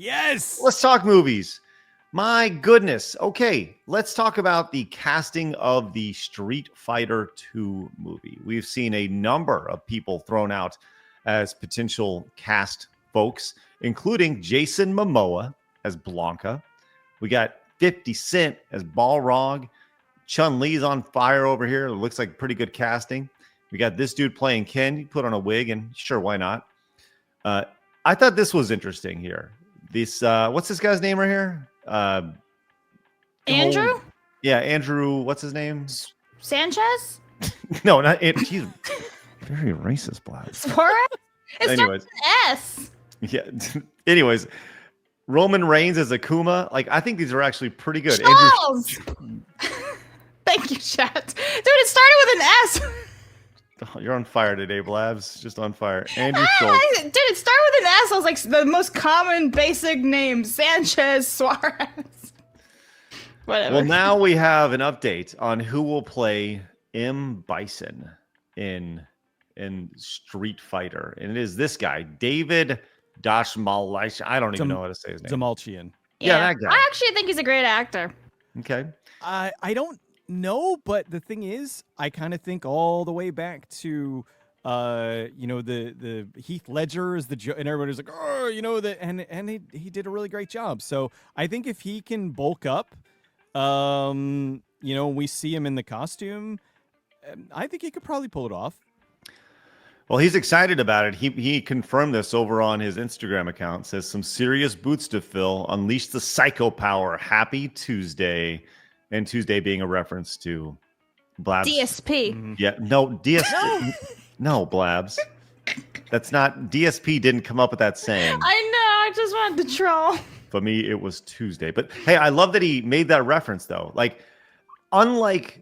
Yes. Let's talk movies. My goodness. Okay, let's talk about the casting of the Street Fighter 2 movie. We've seen a number of people thrown out as potential cast folks, including Jason Momoa as Blanca. We got 50 Cent as Balrog. Chun-Li's on fire over here. It looks like pretty good casting. We got this dude playing Ken. You put on a wig, and sure, why not? I thought this was interesting here. This what's this guy's name right here? Andrew? Yeah, Andrew. What's his name? Sanchez? No, not Andrew. He's very racist, Blabs. Suarez? It starts Anyways, with an S. yeah. Anyways, Roman Reigns as Akuma. Like, I think these are actually pretty good. Charles! Thank you, chat. Dude, it started with an S. Oh, you're on fire today, Blabs. Just on fire. Andrew Schultz. Dude, it started with an S. I was like, the most common basic name. Sanchez, Suarez. Whatever. Well, now we have an update on who will play M. Bison in Street Fighter. And it is this guy, David Dashmalish. I don't even know how to say his name. Damalchian. Yeah, that guy. I actually think he's a great actor. Okay. I don't know, but the thing is, I kind of think all the way back to the Heath Ledger is and everybody's like, oh, and he did a really great job. So I think if he can bulk up, we see him in the costume, I think he could probably pull it off. Well, he's excited about it. He confirmed this over on his Instagram account. Says some serious boots to fill. Unleash the psycho power. Happy Tuesday, and Tuesday being a reference to Blabs. DSP. Mm-hmm. Yeah, no DSP. No, Blabs. That's not DSP. Didn't come up with that saying. I know. I just wanted to troll. For me, it was Tuesday. But hey, I love that he made that reference though. Like, unlike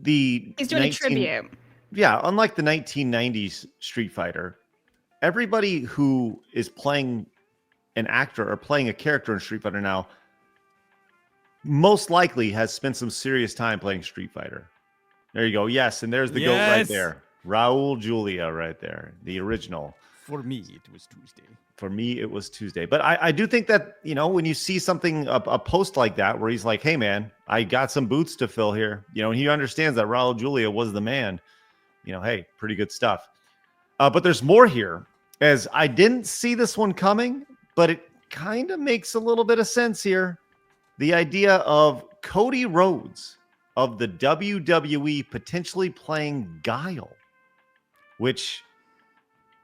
the he's doing a tribute. Yeah, unlike the 1990s Street Fighter, everybody who is playing an actor or playing a character in Street Fighter now most likely has spent some serious time playing Street Fighter. There you go. Yes, and there's the goat right there. Raul Julia right there, the original. For me, it was Tuesday. For me, it was Tuesday. But I do think that, when you see something, a post like that, where he's like, hey, man, I got some boots to fill here. And he understands that Raul Julia was the man. Hey, pretty good stuff. But there's more here, as I didn't see this one coming, but it kind of makes a little bit of sense here. The idea of Cody Rhodes of the WWE potentially playing Guile, which,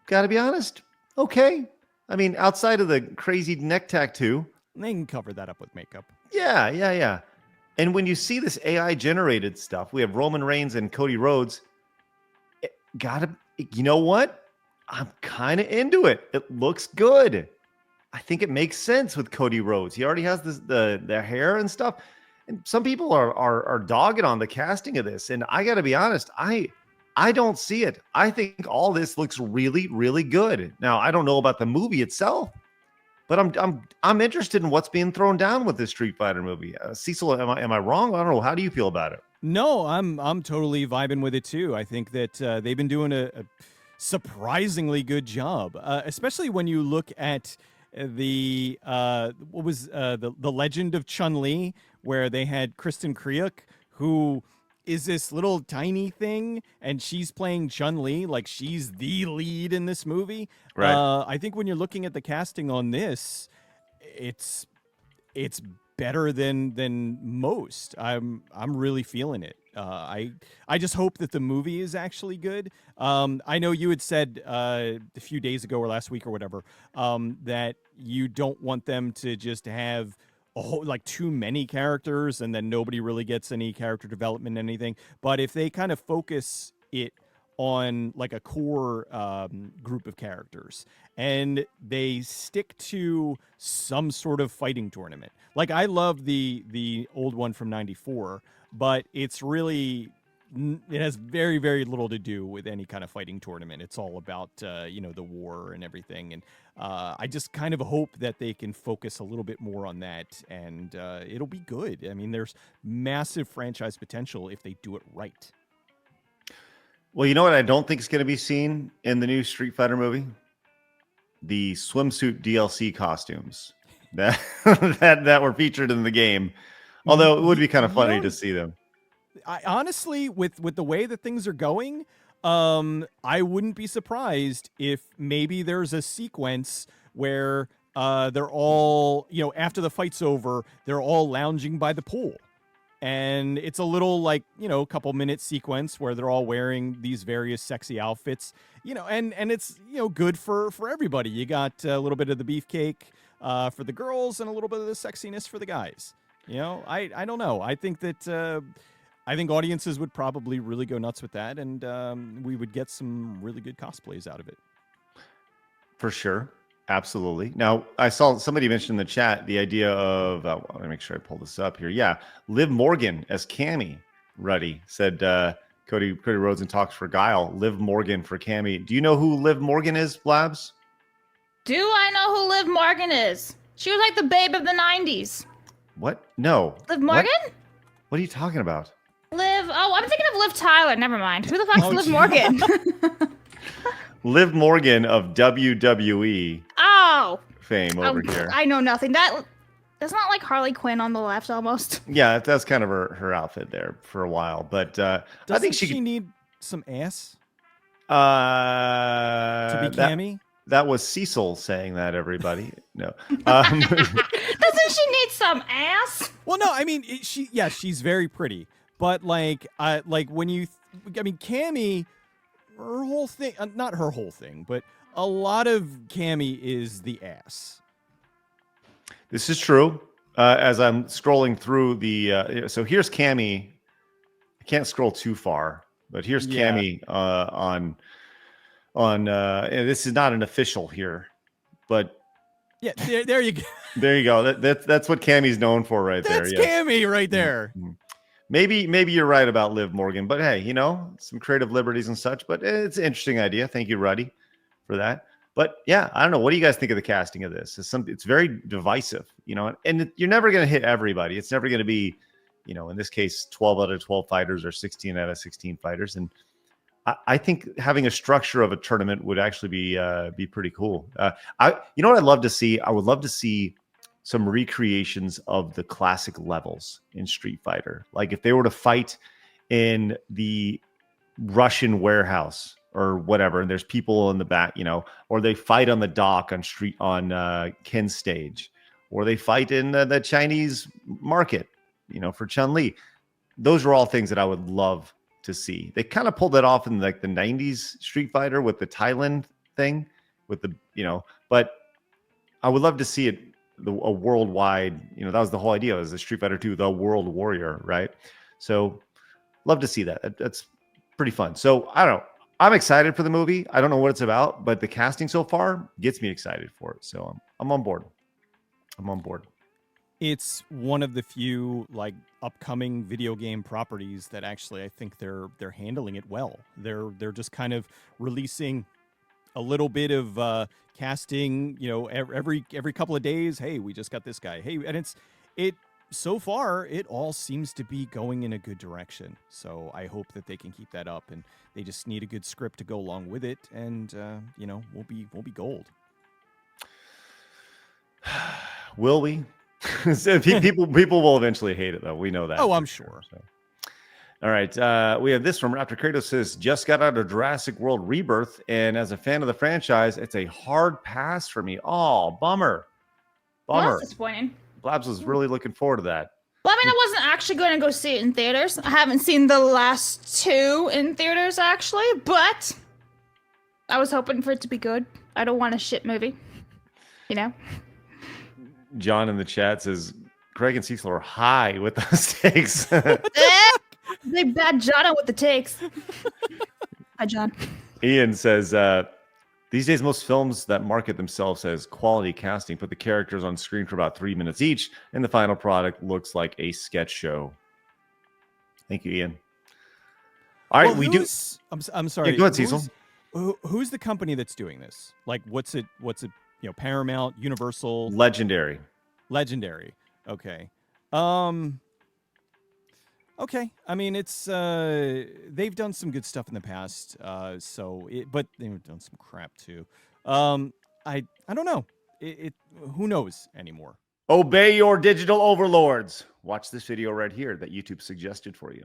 gotta be honest, okay. I mean, outside of the crazy neck tattoo. They can cover that up with makeup. Yeah. And when you see this AI-generated stuff, we have Roman Reigns and Cody Rhodes. You know what? I'm kind of into it. It looks good. I think it makes sense with Cody Rhodes. He already has the hair and stuff. And some people are dogging on the casting of this. And I got to be honest, I don't see it. I think all this looks really, really good. Now, I don't know about the movie itself, but I'm interested in what's being thrown down with this Street Fighter movie. Cecil, am I wrong? I don't know. How do you feel about it? No, I'm totally vibing with it too. I think that they've been doing a surprisingly good job, especially when you look at the the Legend of Chun-Li, where they had Kristen Kriuk, who is this little tiny thing, and she's playing Chun-Li like she's the lead in this movie. Right. I think when you're looking at the casting on this, it's better than most. I'm really feeling it. I just hope that the movie is actually good. I know you had said a few days ago or last week or whatever that you don't want them to just have too many characters and then nobody really gets any character development, anything. But if they kind of focus it on like a core group of characters and they stick to some sort of fighting tournament. Like, I love the old one from 94, but it's really, it has very, very little to do with any kind of fighting tournament. It's all about, the war and everything. And I just kind of hope that they can focus a little bit more on that, and it'll be good. I mean, there's massive franchise potential if they do it right. Well, you know what I don't think is going to be seen in the new Street Fighter movie? the swimsuit DLC costumes that that were featured in the game. Although it would be kind of funny to see them. I honestly, with the way that things are going, I wouldn't be surprised if maybe there's a sequence where they're all, after the fight's over, they're all lounging by the pool. And it's a little like, couple minute sequence where they're all wearing these various sexy outfits, and it's, good for everybody. You got a little bit of the beefcake for the girls and a little bit of the sexiness for the guys. I don't know. I think that I think audiences would probably really go nuts with that, and we would get some really good cosplays out of it. For sure. Absolutely. Now, I saw somebody mention in the chat the idea of, let me make sure I pull this up here. Yeah. Liv Morgan as Cammy. Ruddy said, Cody Rhodes in talks for Guile. Liv Morgan for Cammy. Do you know who Liv Morgan is, Blabs? Do I know who Liv Morgan is? She was like the babe of the 90s. What? No. Liv Morgan? What are you talking about? I'm thinking of Liv Tyler. Never mind. Who the fuck's Liv Morgan? Liv Morgan of WWE fame over here. I know nothing. That's not like Harley Quinn on the left almost. Yeah, that's kind of her outfit there for a while. But I think she need some ass to be Cammy. That was Cecil saying that, everybody. No. Doesn't she need some ass? Well, no, I mean, she's very pretty. But when Cammy, her whole thing, not her whole thing, but a lot of Cammy is the ass. This is true. As I'm scrolling through so here's Cammy. I can't scroll too far, but here's Cammy on this is not an official here, but yeah, there you go. There you go. That's what Cammy's known for right there. That's Cammy right there. Mm-hmm. Maybe you're right about Liv Morgan, but hey, some creative liberties and such. But it's an interesting idea. Thank you, Ruddy, for that. But yeah, I don't know. What do you guys think of the casting of this? It's very divisive, and you're never going to hit everybody. It's never going to be, in this case, 12 out of 12 fighters or 16 out of 16 fighters. And I think having a structure of a tournament would actually be pretty cool. What I'd love to see? I would love to see some recreations of the classic levels in Street Fighter. Like if they were to fight in the Russian warehouse or whatever, and there's people in the back, or they fight on the dock on Ken's stage, or they fight in the Chinese market, for Chun-Li. Those are all things that I would love to see. They kind of pulled that off in like the 90s Street Fighter with the Thailand thing with but I would love to see it a worldwide, that was the whole idea, was the Street Fighter 2, the World Warrior, right? So love to see that. That's pretty fun. So I don't know. I'm excited for the movie. I don't know what it's about, but the casting so far gets me excited for it. So I'm on board. It's one of the few upcoming video game properties that actually I think they're handling it well. They're just kind of releasing a little bit of casting, every couple of days. Hey, we just got this guy. Hey, and so far it all seems to be going in a good direction. So I hope that they can keep that up, and they just need a good script to go along with it, and we'll be gold. Will we? people will eventually hate it, though. We know that. Oh, I'm sure. So. All right. We have this from Raptor Kratos says, just got out of Jurassic World Rebirth, and as a fan of the franchise, it's a hard pass for me. Oh, bummer. Well, that's disappointing. Blabs was really looking forward to that. Well, I mean, I wasn't actually going to go see it in theaters. I haven't seen the last two in theaters, actually, but I was hoping for it to be good. I don't want a shit movie, John in the chat says, Craig and Cecil are high with those takes. They bad John out with the takes. Hi, John. Ian says, these days, most films that market themselves as quality casting put the characters on screen for about 3 minutes each, and the final product looks like a sketch show. Thank you, Ian. All right, we do. I'm sorry. Yeah, go ahead, Cecil. Who's the company that's doing this? What's it? Paramount, Universal, Legendary. Okay. Okay. I mean, it's they've done some good stuff in the past. But they've done some crap too. I don't know. It who knows anymore. Obey your digital overlords. Watch this video right here that YouTube suggested for you.